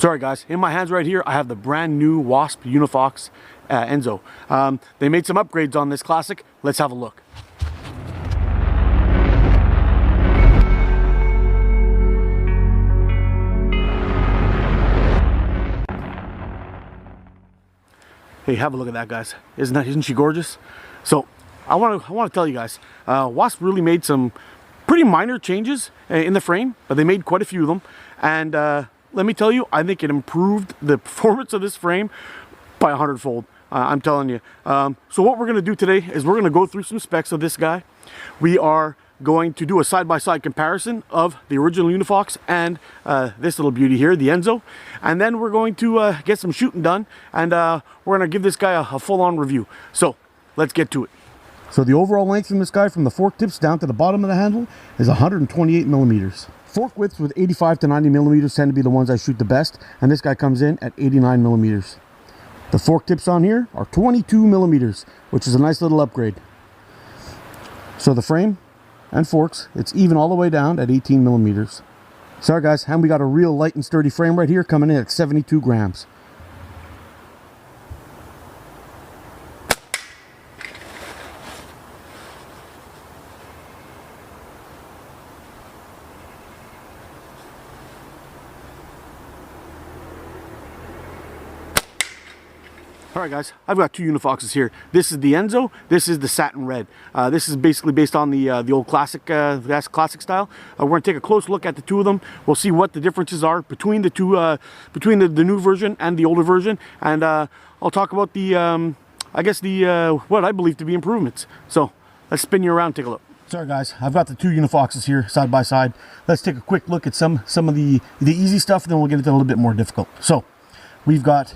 Sorry guys, in my hands right here I have the brand new Wasp Uniphoxx Enzo. They made some upgrades on this classic. Let's have a look. Hey, have a look at that, guys. Isn't she gorgeous? So I want to tell you guys, Wasp really made some pretty minor changes in the frame, but they made quite a few of them. And let me tell you, I think it improved the performance of this frame by 100-fold. I'm telling you. So what we're going to do today is we're going to go through some specs of this guy. We are going to do a side-by-side comparison of the original Uniphoxx and this little beauty here, the Enzo. And then we're going to get some shooting done, and we're going to give this guy a full-on review. So let's get to it. So the overall length from this guy, from the fork tips down to the bottom of the handle, is 128 millimeters. Fork widths with 85 to 90 millimeters tend to be the ones I shoot the best, and this guy comes in at 89 millimeters. The fork tips on here are 22 millimeters, which is a nice little upgrade. So the frame and forks, it's even all the way down at 18 millimeters. Sorry guys, and we got a real light and sturdy frame right here coming in at 72 grams. Alright guys, I've got two Uniphoxxes here. This is the Enzo, this is the satin red. This is basically based on the old classic classic style. We're going to take a close look at the two of them. We'll see what the differences are between the two, between the new version and the older version. And I'll talk about the, I guess the, what I believe to be improvements. So, let's spin you around and take a look. Sorry guys, I've got the two Uniphoxxes here side by side. Let's take a quick look at some of the easy stuff, and then we'll get into a little bit more difficult. So, we've got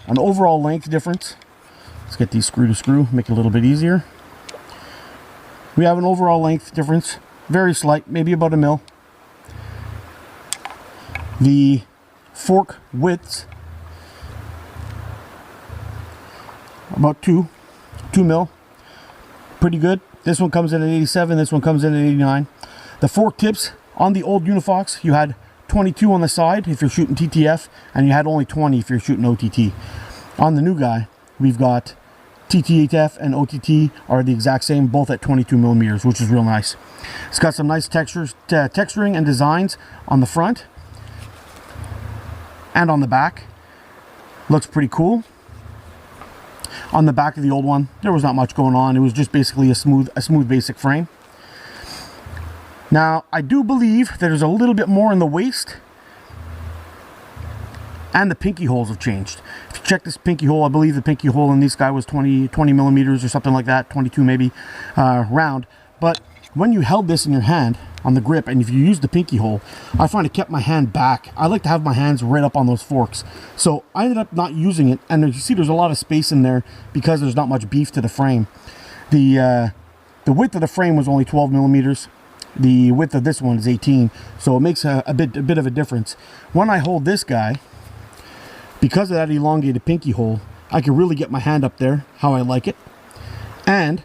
an overall length difference. Let's get these screw to screw, make it a little bit easier. We have an overall length difference, very slight, maybe about 1 mil. The fork widths, about 2 mil, pretty good. This one comes in at 87, this one comes in at 89. The fork tips on the old Uniphoxx, you had 22 on the side if you're shooting TTF, and you had only 20 if you're shooting OTT. On the new guy, we've got TTF and OTT are the exact same, both at 22 millimeters, which is real nice. It's got some nice texturing and designs on the front and on the back. Looks pretty cool. On the back of the old one, there was not much going on. It was just basically a smooth basic frame. Now, I do believe that there's a little bit more in the waist, and the pinky holes have changed. If you check this pinky hole, I believe the pinky hole in this guy was 20 millimeters or something like that, 22 maybe, round. But when you held this in your hand on the grip, and if you use the pinky hole, I find it kept my hand back. I like to have my hands right up on those forks. So I ended up not using it, and you see there's a lot of space in there because there's not much beef to the frame. The width of the frame was only 12 millimeters. The width of this one is 18, so it makes a bit of a difference. When I hold this guy, because of that elongated pinky hole, I can really get my hand up there how I like it, and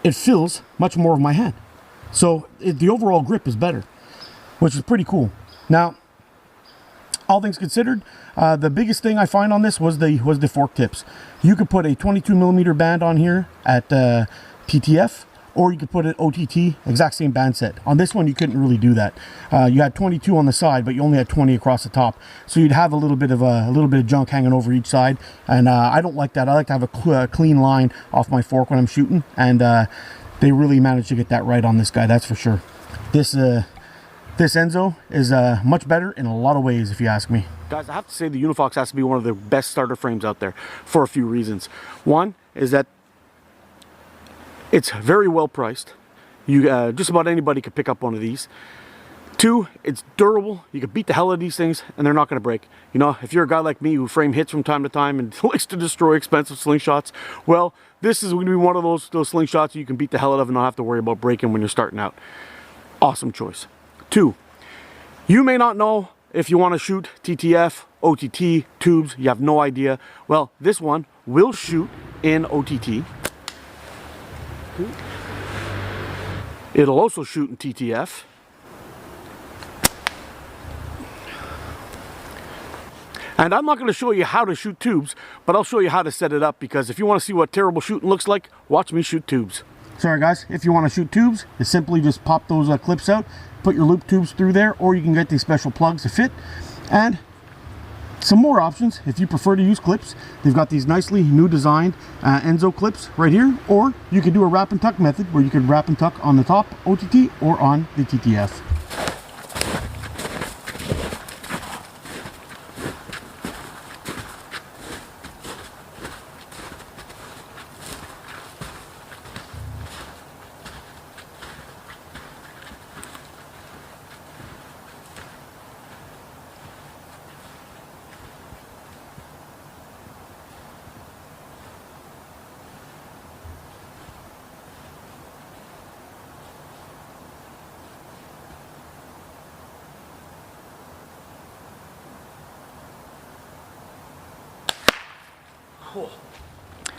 it fills much more of my hand. So the overall grip is better, which is pretty cool. Now, all things considered, the biggest thing I find on this was the fork tips. You could put a 22 millimeter band on here at TTF, or you could put an OTT, exact same band set. On this one, you couldn't really do that. You had 22 on the side, but you only had 20 across the top. So you'd have a little bit of junk hanging over each side, and I don't like that. I like to have a clean line off my fork when I'm shooting, and they really managed to get that right on this guy, that's for sure. This Enzo is much better in a lot of ways, if you ask me. Guys, I have to say the Uniphoxx has to be one of the best starter frames out there for a few reasons. One is that it's very well priced. You just about anybody could pick up one of these. Two, it's durable. You can beat the hell out of these things and they're not going to break. You know, if you're a guy like me who frame hits from time to time and likes to destroy expensive slingshots, well, this is going to be one of those slingshots you can beat the hell out of and not have to worry about breaking when you're starting out. Awesome choice. Two, you may not know if you want to shoot TTF, OTT, tubes, you have no idea. Well, this one will shoot in OTT. It'll also shoot in TTF. And I'm not going to show you how to shoot tubes, but I'll show you how to set it up, because if you want to see what terrible shooting looks like, watch me shoot tubes. Sorry guys, if you want to shoot tubes, you simply just pop those clips out, put your loop tubes through there, or you can get these special plugs to fit. And some more options, if you prefer to use clips, they've got these nicely new designed Enzo clips right here, or you can do a wrap and tuck method where you can wrap and tuck on the top OTT or on the TTF.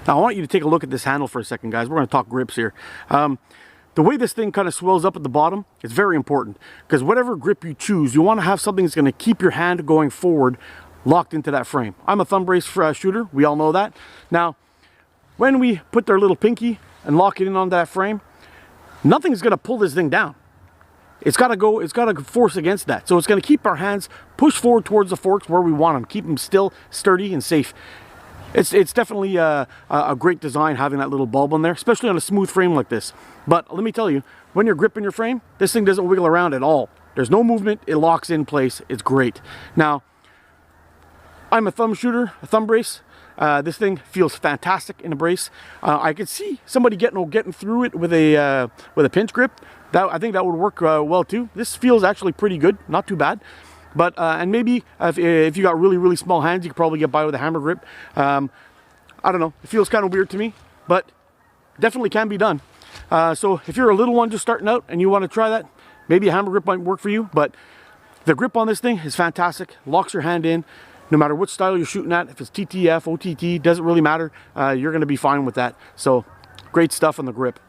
Now I want you to take a look at this handle for a second, guys. We're going to talk grips here. The way this thing kind of swells up at the bottom is very important, because whatever grip you choose, you want to have something that's going to keep your hand going forward, locked into that frame. I'm a thumb brace shooter. We all know that. Now, when we put our little pinky and lock it in on that frame, nothing's going to pull this thing down. It's got to force against that. So it's going to keep our hands pushed forward towards the forks where we want them, keep them still, sturdy, and safe. It's definitely a great design having that little bulb on there, especially on a smooth frame like this. But let me tell you, when you're gripping your frame, this thing doesn't wiggle around at all. There's no movement, it locks in place, it's great. Now, I'm a thumb shooter, a thumb brace. This thing feels fantastic in a brace. I could see somebody getting through it with a pinch grip. I think that would work well too. This feels actually pretty good, not too bad. But and maybe if you got really small hands, you could probably get by with a hammer grip. I don't know, it feels kind of weird to me, but definitely can be done. So if you're a little one just starting out and you want to try that, maybe a hammer grip might work for you. But the grip on this thing is fantastic, locks your hand in no matter what style you're shooting at. If it's TTF, OTT, doesn't really matter. You're going to be fine with that. So great stuff on the grip.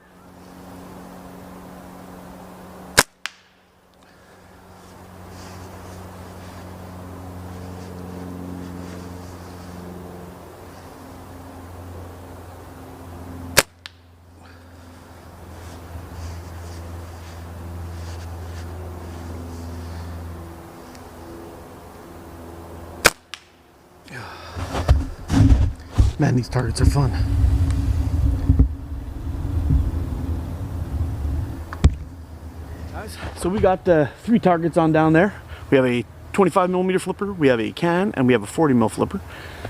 Man, these targets are fun. Guys, so we got 3 targets on down there. We have a 25mm flipper, we have a can, and we have a 40mm flipper.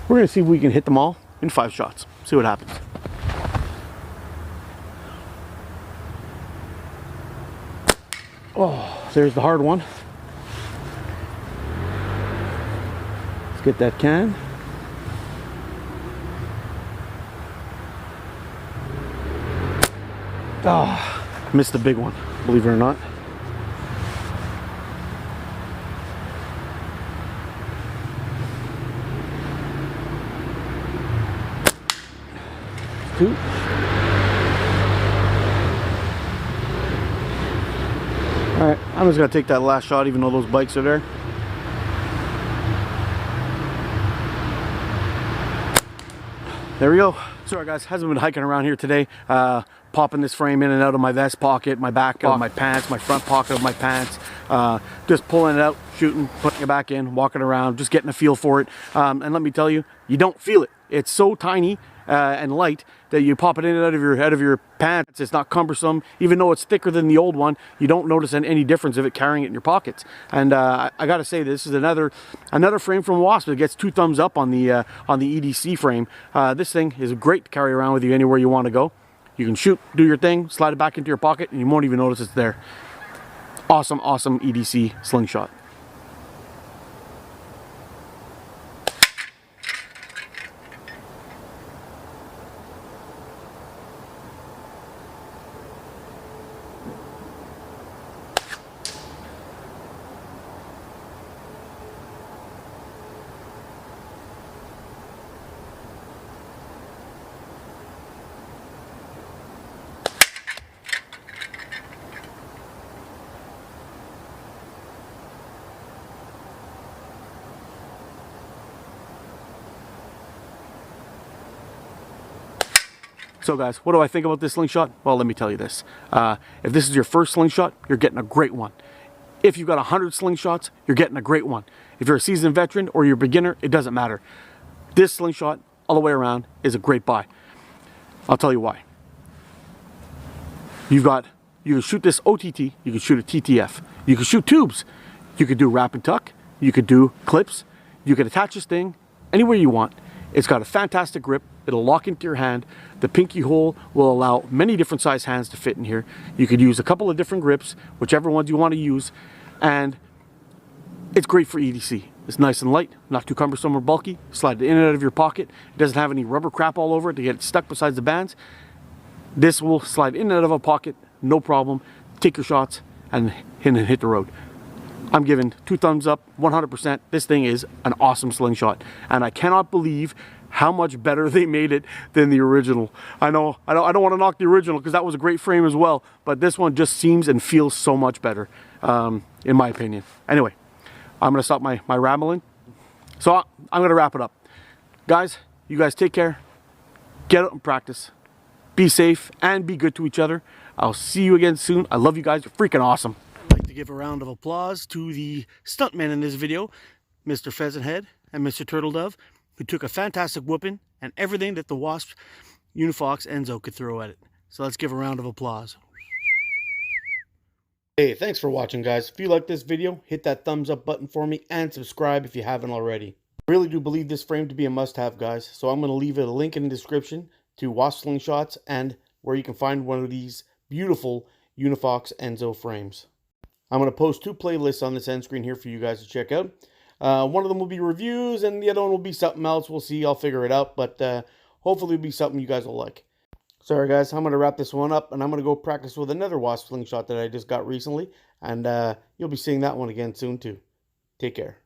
We're going to see if we can hit them all in 5 shots. See what happens. Oh, there's the hard one. Let's get that can. Oh, missed the big one, believe it or not. Two. All right, I'm just gonna take that last shot even though those bikes are there. There we go. Sorry guys, hasn't been hiking around here today. Popping this frame in and out of my vest pocket, my back of my pants, my front pocket of my pants. Just pulling it out, shooting, putting it back in, walking around, just getting a feel for it. And let me tell you, you don't feel it. It's so tiny and light that you pop it in and out of your pants. It's not cumbersome. Even though it's thicker than the old one, you don't notice any difference of it carrying it in your pockets. And I gotta say, this is another frame from Wasp that gets 2 thumbs up on the EDC frame. This thing is great to carry around with you anywhere you want to go. You can shoot, do your thing, slide it back into your pocket, and you won't even notice it's there. Awesome, awesome EDC slingshot. So guys, what do I think about this slingshot? Well, let me tell you this. If this is your first slingshot, you're getting a great one. If you've got 100 slingshots, you're getting a great one. If you're a seasoned veteran or you're a beginner, it doesn't matter. This slingshot, all the way around, is a great buy. I'll tell you why. You can shoot this OTT, you can shoot a TTF, you can shoot tubes, you could do wrap and tuck, you could do clips, you could attach this thing anywhere you want. It's got a fantastic grip, it'll lock into your hand. The pinky hole will allow many different size hands to fit in here. You could use a couple of different grips, whichever ones you want to use, and it's great for EDC. It's nice and light, not too cumbersome or bulky. Slide it in and out of your pocket. It doesn't have any rubber crap all over it to get it stuck besides the bands. This will slide in and out of a pocket, no problem. Take your shots and hit the road. I'm giving 2 thumbs up, 100%. This thing is an awesome slingshot, and I cannot believe how much better they made it than the original. I know, I don't want to knock the original because that was a great frame as well, but this one just seems and feels so much better, in my opinion. Anyway, I'm gonna stop my rambling. So I'm gonna wrap it up. Guys, you guys take care. Get out and practice. Be safe and be good to each other. I'll see you again soon. I love you guys. You're freaking awesome. I'd like to give a round of applause to the stuntmen in this video, Mr. Pheasant Head and Mr. Turtle Dove, who took a fantastic whooping and everything that the Wasp Uniphoxx Enzo could throw at it. So let's give a round of applause. Hey, thanks for watching, guys. If you like this video, hit that thumbs up button for me and subscribe if you haven't already. I really do believe this frame to be a must-have, guys, so I'm going to leave a link in the description to Wasp slingshots and where you can find one of these beautiful Uniphoxx Enzo frames. I'm going to post 2 playlists on this end screen here for you guys to check out. One of them will be reviews and the other one will be something else. We'll see. I'll figure it out, but hopefully it'll be something you guys will like. Sorry guys, I'm going to wrap this one up and I'm going to go practice with another Wasp slingshot that I just got recently, and you'll be seeing that one again soon too. Take care.